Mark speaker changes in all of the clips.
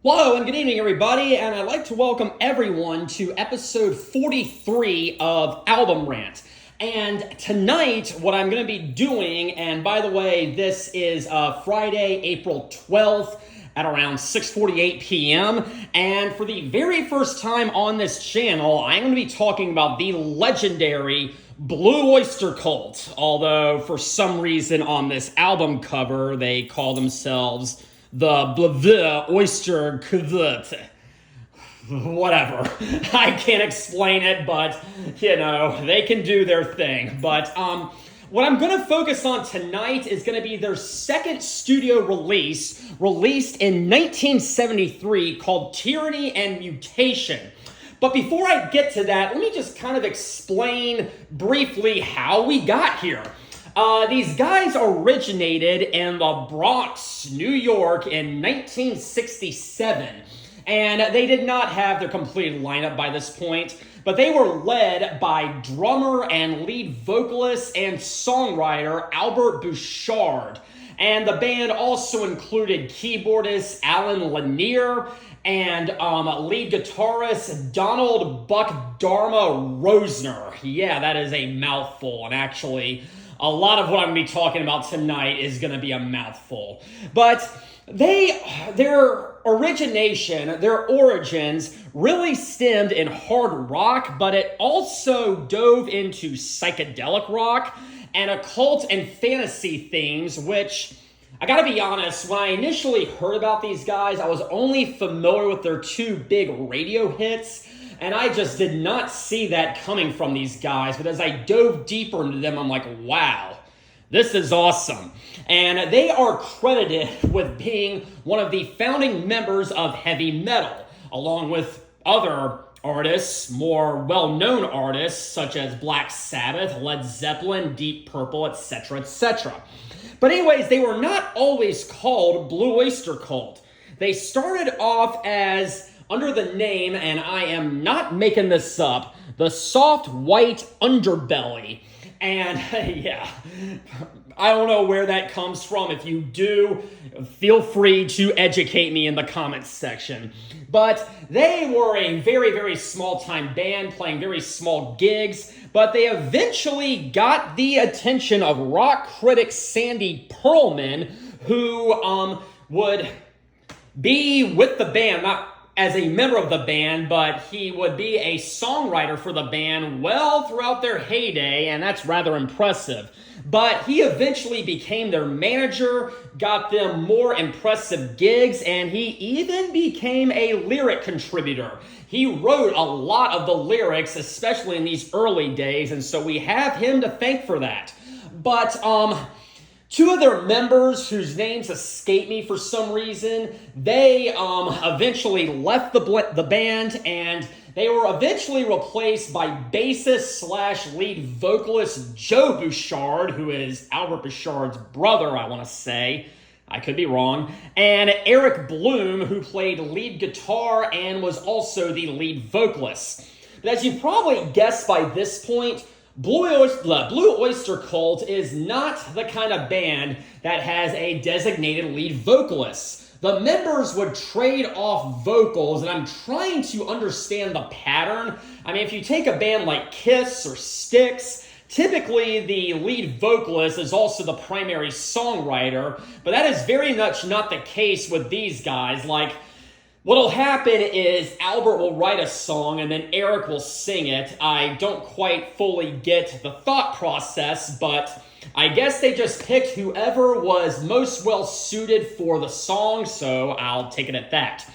Speaker 1: Hello and good evening, everybody, and I'd like to welcome everyone to episode 43 of Album Rant. And tonight, what I'm going to be doing, and by the way, this is Friday, April 12th at around 6:48 p.m., and for the very first time on this channel, I'm going to be talking about the legendary Blue Oyster Cult, although for some reason on this album cover, they call themselves the Oyster Cult. Whatever. I can't explain it, but, they can do their thing. But, what I'm going to focus on tonight is going to be their second studio release, released in 1973, called Tyranny And Mutation. But before I get to that, let me just kind of explain briefly how we got here. These guys originated in the Bronx, New York in 1967, and they did not have their complete lineup by this point, but they were led by drummer and lead vocalist and songwriter Albert Bouchard, and the band also included keyboardist Alan Lanier and lead guitarist Donald Buck Dharma Roeser. Yeah, that is a mouthful, and actually a lot of what I'm going to be talking about tonight is going to be a mouthful. But their origins really stemmed in hard rock, but it also dove into psychedelic rock and occult and fantasy themes, which, I gotta be honest, when I initially heard about these guys, I was only familiar with their two big radio hits, and I just did not see that coming from these guys. But as I dove deeper into them, I'm like, wow, this is awesome. And they are credited with being one of the founding members of heavy metal, along with other artists, more well-known artists, such as Black Sabbath, Led Zeppelin, Deep Purple, etc., etc. But anyways, they were not always called Blue Oyster Cult. They started off as, under the name, and I am not making this up, the Soft White Underbelly. And yeah, I don't know where that comes from. If you do, feel free to educate me in the comments section. But they were a very, very small-time band playing very small gigs, but they eventually got the attention of rock critic Sandy Pearlman, who would be with the band, not as a member of the band, but he would be a songwriter for the band well throughout their heyday, and that's rather impressive. But he eventually became their manager, got them more impressive gigs, and he even became a lyric contributor. He wrote a lot of the lyrics, especially in these early days, and so we have him to thank for that. But, two of their members, whose names escape me for some reason, they eventually left the band, and they were eventually replaced by bassist / lead vocalist Joe Bouchard, who is Albert Bouchard's brother, I want to say. I could be wrong. And Eric Bloom, who played lead guitar and was also the lead vocalist. But as you probably guessed by this point, Blue Oyster Cult is not the kind of band that has a designated lead vocalist. The members would trade off vocals, and I'm trying to understand the pattern. I mean, if you take a band like Kiss or Styx, typically the lead vocalist is also the primary songwriter, but that is very much not the case with these guys. Like, what'll happen is Albert will write a song and then Eric will sing it. I don't quite fully get the thought process, but I guess they just picked whoever was most well suited for the song, so I'll take it at that.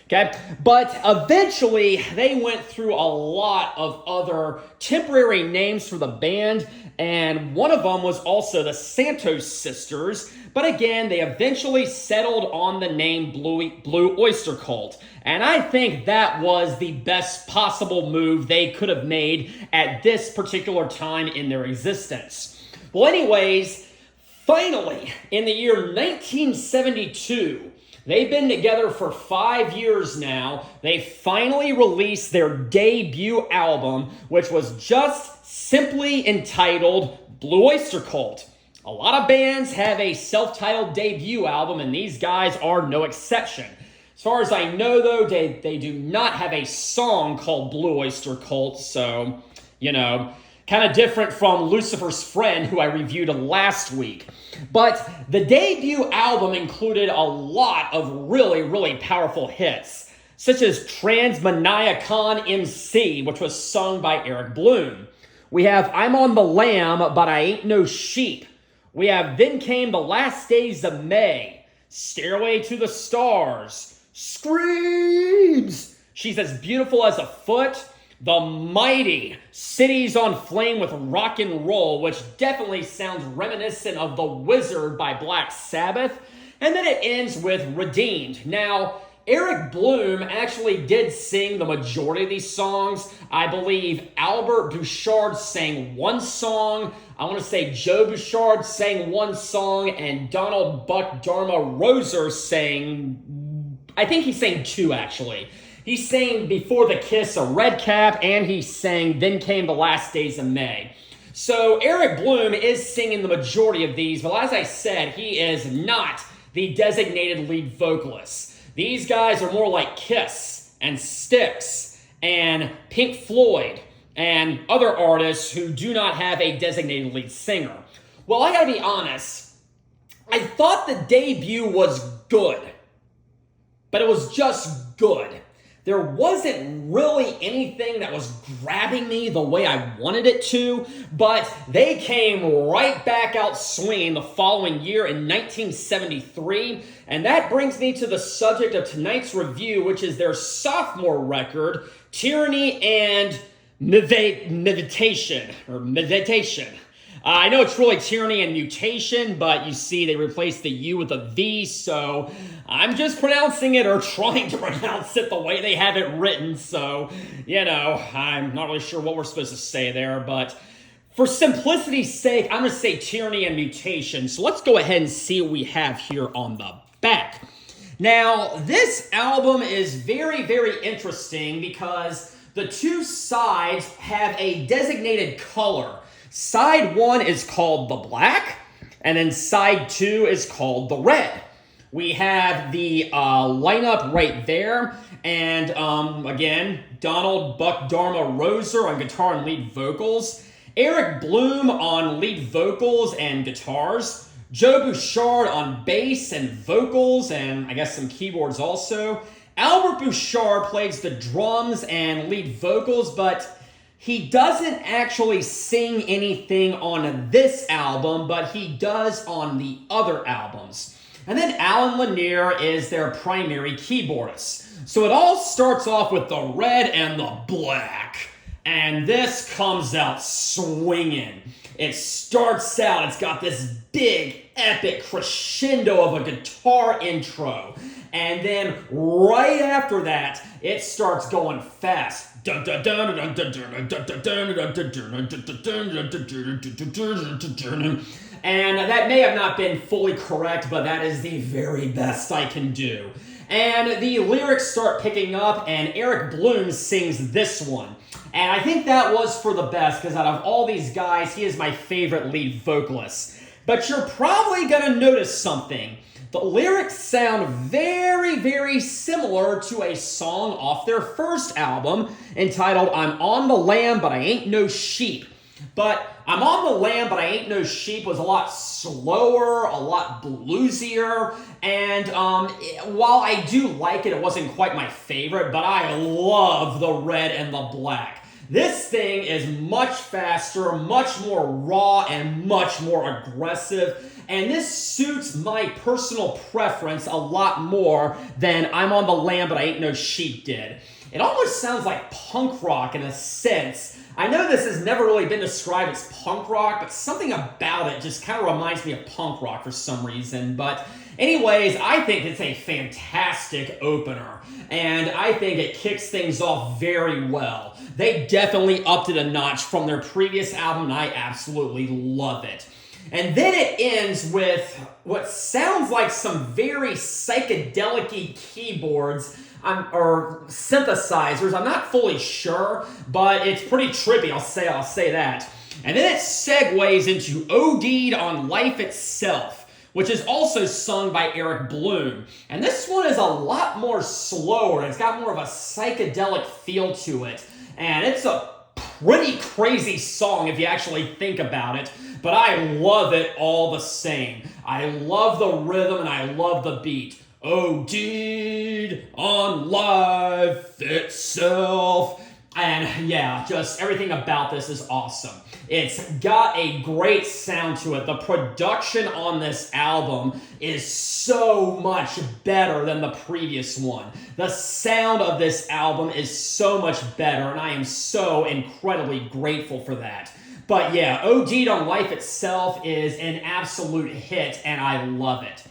Speaker 1: Okay, but eventually they went through a lot of other temporary names for the band, and one of them was also the Santos Sisters, but again, they eventually settled on the name Blue Oyster Cult, and I think that was the best possible move they could have made at this particular time in their existence. Well, anyways, finally, in the year 1972, they've been together for 5 years now. They finally released their debut album, which was just simply entitled Blue Oyster Cult. A lot of bands have a self-titled debut album, and these guys are no exception. As far as I know, though, they do not have a song called Blue Oyster Cult, so, kind of different from Lucifer's Friend, who I reviewed last week. But the debut album included a lot of really, really powerful hits, such as Transmaniacon MC, which was sung by Eric Bloom. We have I'm on the Lamb, but I Ain't No Sheep. We have Then Came the Last Days of May, Stairway to the Stars, Screams, She's as Beautiful as a Foot, the mighty Cities on Flame with Rock and Roll, which definitely sounds reminiscent of The Wizard by Black Sabbath, and then it ends with Redeemed. Now, Eric Bloom actually did sing the majority of these songs. I believe Albert Bouchard sang one song. I want to say Joe Bouchard sang one song, and Donald Buck Dharma Roeser sang, I think he sang two actually. He sang Before the Kiss of Redcap, and he sang Then Came the Last Days of May. So Eric Bloom is singing the majority of these, but as I said, he is not the designated lead vocalist. These guys are more like Kiss and Styx and Pink Floyd and other artists who do not have a designated lead singer. Well, I gotta be honest, I thought the debut was good, but it was just good. There wasn't really anything that was grabbing me the way I wanted it to, but they came right back out swinging the following year in 1973, and that brings me to the subject of tonight's review, which is their sophomore record, Tyranny and Mutation. I know it's really Tyranny and Mutation, but you see they replaced the U with a V, so I'm just pronouncing it or trying to pronounce it the way they have it written, so, I'm not really sure what we're supposed to say there, but for simplicity's sake, I'm going to say Tyranny and Mutation, so let's go ahead and see what we have here on the back. Now, this album is very, very interesting because the two sides have a designated color. Side 1 is called the black, and then side 2 is called the red. We have the lineup right there, and again, Donald Buck Dharma Roeser on guitar and lead vocals, Eric Bloom on lead vocals and guitars, Joe Bouchard on bass and vocals, and I guess some keyboards also. Albert Bouchard plays the drums and lead vocals, but he doesn't actually sing anything on this album, but he does on the other albums. And then Alan Lanier is their primary keyboardist. So it all starts off with the red and the black. And this comes out swinging. It starts out, it's got this big, epic crescendo of a guitar intro. And then right after that, it starts going fast. And that may have not been fully correct, but that is the very best I can do. And the lyrics start picking up, and Eric Bloom sings this one. And I think that was for the best, because out of all these guys, he is my favorite lead vocalist. But you're probably going to notice something. The lyrics sound very, very similar to a song off their first album entitled I'm on the Lamb, but I Ain't No Sheep. But I'm on the Lamb, but I Ain't No Sheep was a lot slower, a lot bluesier, and while I do like it, it wasn't quite my favorite, but I love the red and the black. This thing is much faster, much more raw, and much more aggressive. And this suits my personal preference a lot more than I'm on the Lamb, but I Ain't No Sheep did. It almost sounds like punk rock in a sense. I know this has never really been described as punk rock, but something about it just kind of reminds me of punk rock for some reason. But anyways, I think it's a fantastic opener, and I think it kicks things off very well. They definitely upped it a notch from their previous album, and I absolutely love it. And then it ends with what sounds like some very psychedelic-y keyboards or synthesizers. I'm not fully sure, but it's pretty trippy, I'll say that. And then it segues into OD'd on Life Itself, which is also sung by Eric Bloom. And this one is a lot more slower. It's got more of a psychedelic feel to it. And it's a pretty crazy song if you actually think about it, but I love it all the same. I love the rhythm and I love the beat. OD'd on life itself. And yeah, just everything about this is awesome. It's got a great sound to it. The production on this album is so much better than the previous one. The sound of this album is so much better, and I am so incredibly grateful for that. But yeah, OD'd on Life Itself is an absolute hit, and I love it.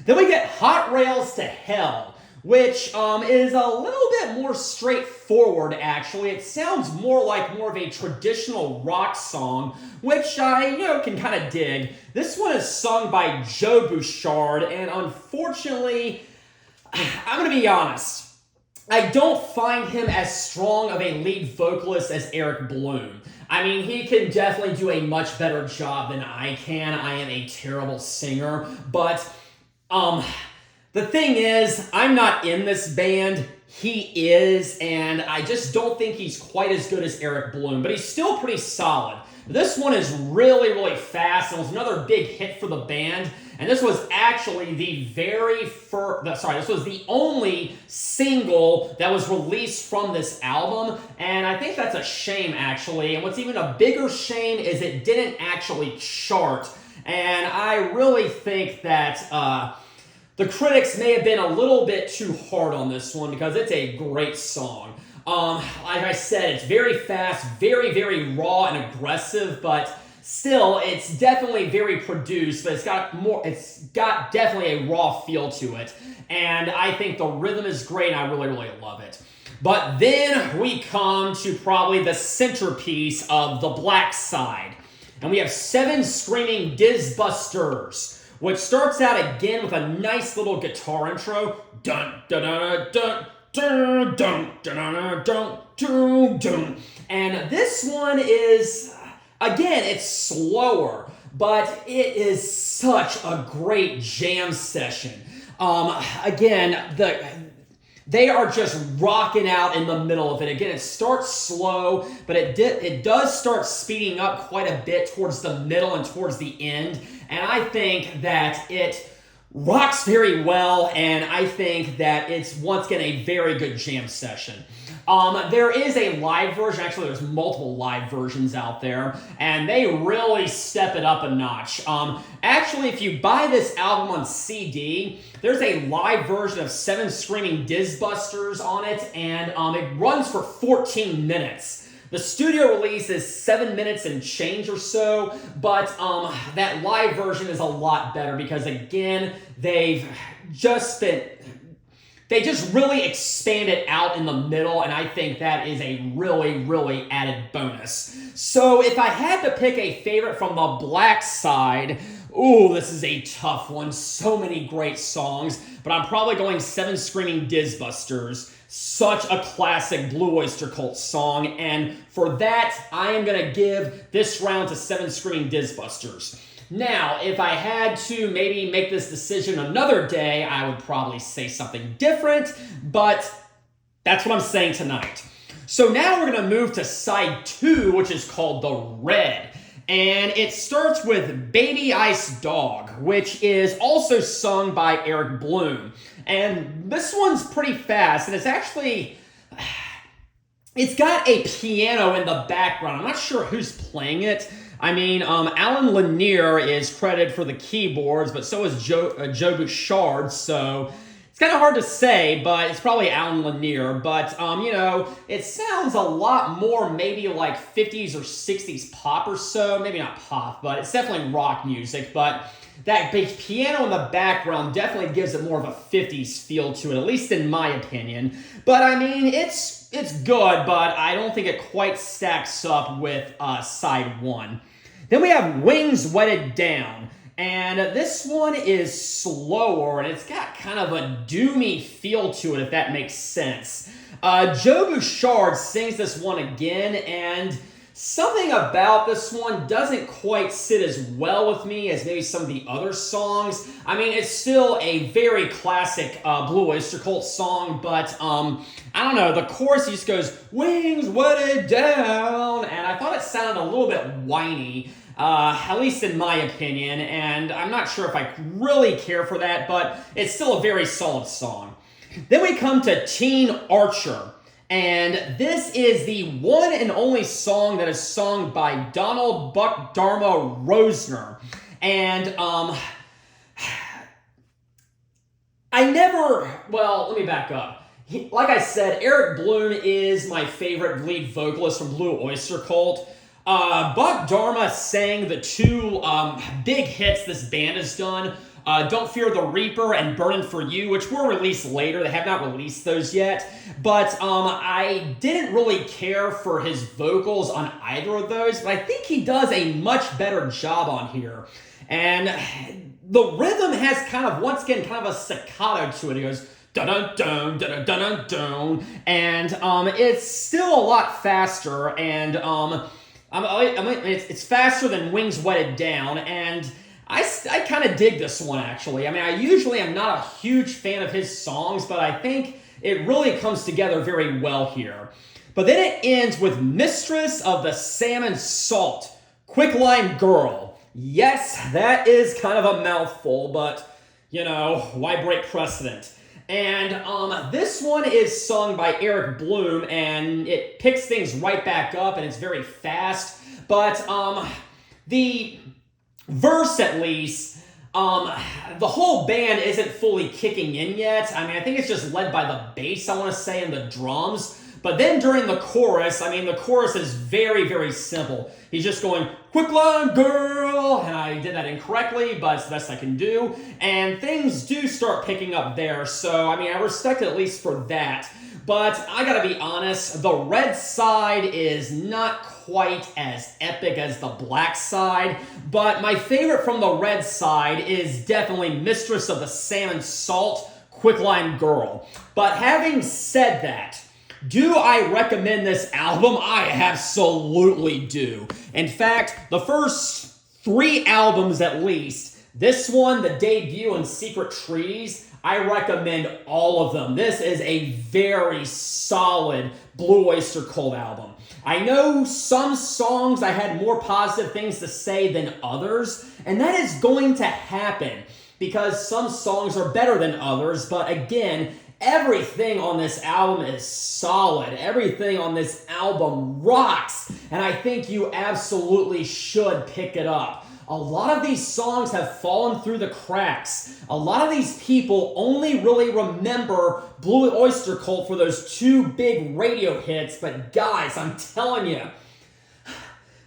Speaker 1: Then we get Hot Rails to Hell, which is a little bit more straightforward, actually. It sounds more of a traditional rock song, which I, can kind of dig. This one is sung by Joe Bouchard, and unfortunately, I'm going to be honest, I don't find him as strong of a lead vocalist as Eric Bloom. I mean, he can definitely do a much better job than I can. I am a terrible singer, but the thing is, I'm not in this band. He is, and I just don't think he's quite as good as Eric Bloom, but he's still pretty solid. This one is really, really fast, and was another big hit for the band, and this was actually this was the only single that was released from this album, and I think that's a shame, actually, and what's even a bigger shame is it didn't actually chart, and I really think that, the critics may have been a little bit too hard on this one because it's a great song. Like I said, it's very fast, very, very raw and aggressive, but still, it's definitely very produced, but it's got definitely a raw feel to it. And I think the rhythm is great, and I really, really love it. But then we come to probably the centerpiece of the Black Side. And we have 7 screaming Diz-Busters, which starts out again with a nice little guitar intro. Dun dun dun dun dun dun dun dun dun dun. And this one is, again, it's slower, but it is such a great jam session. They are just rocking out in the middle of it. Again, it starts slow, but it does start speeding up quite a bit towards the middle and towards the end. And I think that it rocks very well, and I think that it's, once again, a very good jam session. There is a live version. Actually, there's multiple live versions out there, and they really step it up a notch. Actually, if you buy this album on CD, there's a live version of 7 Screaming Diz-Busters on it, and it runs for 14 minutes. The studio release is 7 minutes and change or so, but that live version is a lot better because, again, they just really expand it out in the middle, and I think that is a really, really added bonus. So if I had to pick a favorite from the Black Side, ooh, this is a tough one. So many great songs, but I'm probably going 7 Screaming Diz-Busters. Such a classic Blue Oyster Cult song, and for that, I am going to give this round to 7 Screaming Diz-Busters. Now, if I had to maybe make this decision another day, I would probably say something different, but that's what I'm saying tonight. So now we're going to move to side 2, which is called The Red. And it starts with Baby Ice Dog, which is also sung by Eric Bloom. And this one's pretty fast, and it's got a piano in the background. I'm not sure who's playing it. I mean, Alan Lanier is credited for the keyboards, but so is Joe Bouchard, so it's kind of hard to say, but it's probably Alan Lanier. But, it sounds a lot more maybe like 50s or 60s pop or so. Maybe not pop, but it's definitely rock music. But that big piano in the background definitely gives it more of a 50s feel to it, at least in my opinion. But, I mean, it's good, but I don't think it quite stacks up with side 1. Then we have Wings Wetted Down. And this one is slower, and it's got kind of a doomy feel to it, if that makes sense. Joe Bouchard sings this one again, and Something about this one doesn't quite sit as well with me as maybe some of the other songs. I mean, it's still a very classic Blue Oyster Cult song, but I don't know, the chorus just goes, wings wetted down, and I thought it sounded a little bit whiny, at least in my opinion, and I'm not sure if I really care for that, but it's still a very solid song. Then we come to Teen Archer. And this is the one and only song that is sung by Donald Buck Dharma Roeser. And, let me back up. Like I said, Eric Bloom is my favorite lead vocalist from Blue Oyster Cult. Buck Dharma sang the two big hits this band has done. Don't Fear the Reaper and Burnin' For You, which were released later. They have not released those yet. But I didn't really care for his vocals on either of those, but I think he does a much better job on here. And the rhythm has once again, a staccato to it. It goes dun-dun-dun, dun-dun-dun-dun, and it's still a lot faster, and it's faster than Wings Wetted Down, and I kind of dig this one, actually. I mean, I usually am not a huge fan of his songs, but I think it really comes together very well here. But then it ends with Mistress of the Salmon Salt, Quicklime Girl. Yes, that is kind of a mouthful, but, why break precedent? And this one is sung by Eric Bloom, and it picks things right back up, and it's very fast. But the verse, at least, the whole band isn't fully kicking in yet. I mean, I think it's just led by the bass, I want to say, and the drums. But then during the chorus, the chorus is very, very simple. He's just going, Quicklime Girl, and I did that incorrectly, but it's the best I can do. And things do start picking up there, so, I respect it at least for that. But I gotta be honest, the red side is not quite as epic as the black side, but my favorite from the red side is definitely Mistress of the Salmon Salt, Quicklime Girl. But having said that, do I recommend this album? I absolutely do. In fact, the first 3 albums at least, this one, the debut, and Secret Treaties, I recommend all of them. This is a very solid Blue Oyster Cult album. I know some songs I had more positive things to say than others, and that is going to happen because some songs are better than others, but again, everything on this album is solid. Everything on this album rocks, and I think you absolutely should pick it up. A lot of these songs have fallen through the cracks. A lot of these people only really remember Blue Oyster Cult for those 2 big radio hits, but guys, I'm telling you,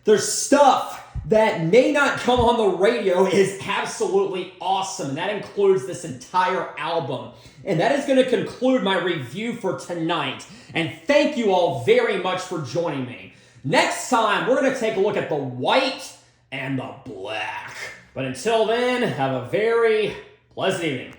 Speaker 1: there's stuff that may not come on the radio is absolutely awesome, and that includes this entire album. And that is going to conclude my review for tonight. And thank you all very much for joining me. Next time, we're going to take a look at the white and the black. But until then, have a very pleasant evening.